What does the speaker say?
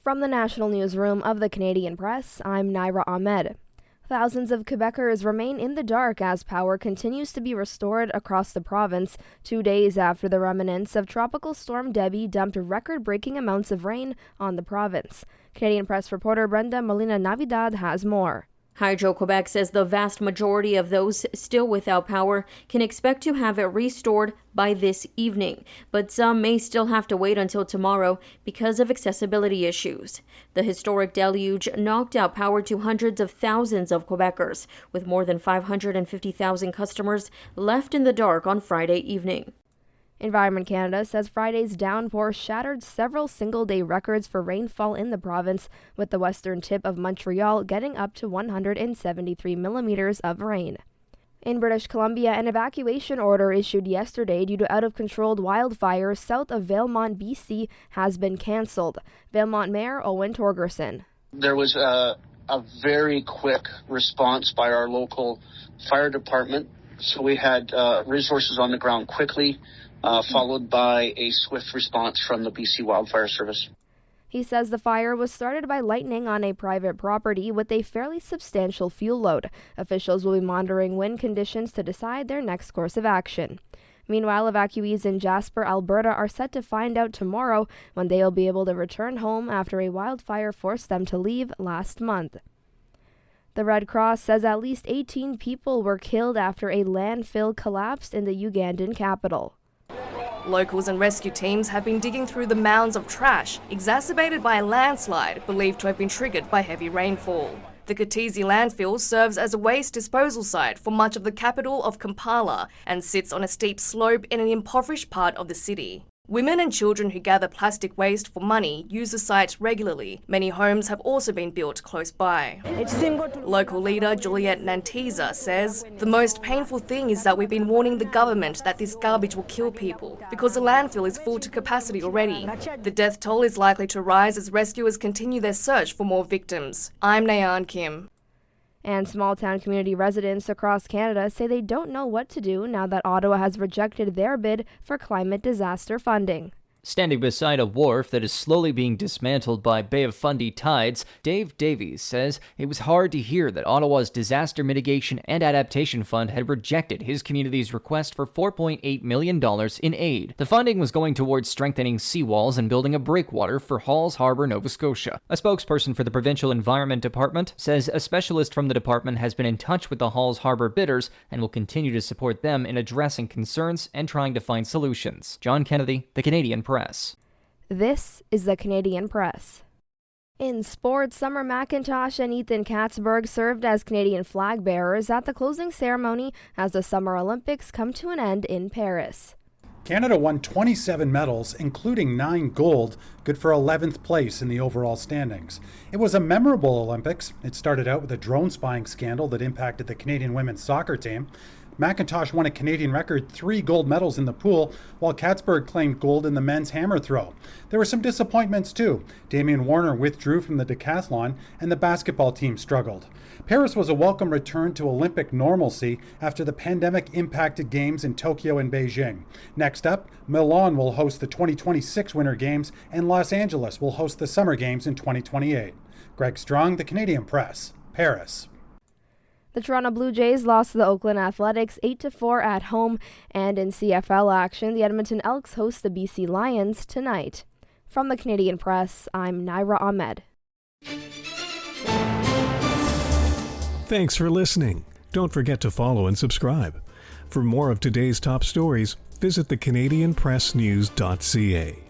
From the National Newsroom of the Canadian Press, I'm Naira Ahmed. Thousands of Quebecers remain in the dark as power continues to be restored across the province 2 days after the remnants of Tropical Storm Debbie dumped record-breaking amounts of rain on the province. Canadian Press reporter Brenda Molina-Navidad has more. Hydro-Quebec says the vast majority of those still without power can expect to have it restored by this evening, but some may still have to wait until tomorrow because of accessibility issues. The historic deluge knocked out power to hundreds of thousands of Quebecers, with more than 550,000 customers left in the dark on Friday evening. Environment Canada says Friday's downpour shattered several single-day records for rainfall in the province, with the western tip of Montreal getting up to 173 millimeters of rain. In British Columbia, an evacuation order issued yesterday due to out-of-controlled wildfires south of Valemount, BC, has been cancelled. Valemount Mayor Owen Torgerson. There was a very quick response by our local fire department, so we had resources on the ground quickly, followed by a swift response from the BC Wildfire Service. He says the fire was started by lightning on a private property with a fairly substantial fuel load. Officials will be monitoring wind conditions to decide their next course of action. Meanwhile, evacuees in Jasper, Alberta are set to find out tomorrow when they will be able to return home after a wildfire forced them to leave last month. The Red Cross says at least 18 people were killed after a landfill collapsed in the Ugandan capital. Locals and rescue teams have been digging through the mounds of trash, exacerbated by a landslide believed to have been triggered by heavy rainfall. The Katizi landfill serves as a waste disposal site for much of the capital of Kampala and sits on a steep slope in an impoverished part of the city. Women and children who gather plastic waste for money use the site regularly. Many homes have also been built close by. Local leader Juliet Nantiza says, "The most painful thing is that we've been warning the government that this garbage will kill people because the landfill is full to capacity already. The death toll is likely to rise as rescuers continue their search for more victims." I'm Nayan Kim. And small-town community residents across Canada say they don't know what to do now that Ottawa has rejected their bid for climate disaster funding. Standing beside a wharf that is slowly being dismantled by Bay of Fundy tides, Dave Davies says it was hard to hear that Ottawa's Disaster Mitigation and Adaptation Fund had rejected his community's request for $4.8 million in aid. The funding was going towards strengthening seawalls and building a breakwater for Halls Harbor, Nova Scotia. A spokesperson for the Provincial Environment Department says a specialist from the department has been in touch with the Halls Harbor bidders and will continue to support them in addressing concerns and trying to find solutions. John Kennedy, The Canadian Press. This is the Canadian Press. In sports, Summer McIntosh and Ethan Katzberg served as Canadian flag bearers at the closing ceremony as the Summer Olympics come to an end in Paris. Canada won 27 medals, including 9 gold, good for 11th place in the overall standings. It was a memorable Olympics. It started out with a drone spying scandal that impacted the Canadian women's soccer team. McIntosh won a Canadian record 3 gold medals in the pool, while Katzberg claimed gold in the men's hammer throw. There were some disappointments too. Damian Warner withdrew from the decathlon, and the basketball team struggled. Paris was a welcome return to Olympic normalcy after the pandemic-impacted games in Tokyo and Beijing. Next up, Milan will host the 2026 Winter Games, and Los Angeles will host the Summer Games in 2028. Greg Strong, The Canadian Press, Paris. The Toronto Blue Jays lost to the Oakland Athletics 8-4 at home, and in CFL action, the Edmonton Elks host the BC Lions tonight. From the Canadian Press, I'm Naira Ahmed. Thanks for listening. Don't forget to follow and subscribe. For more of today's top stories, visit thecanadianpressnews.ca.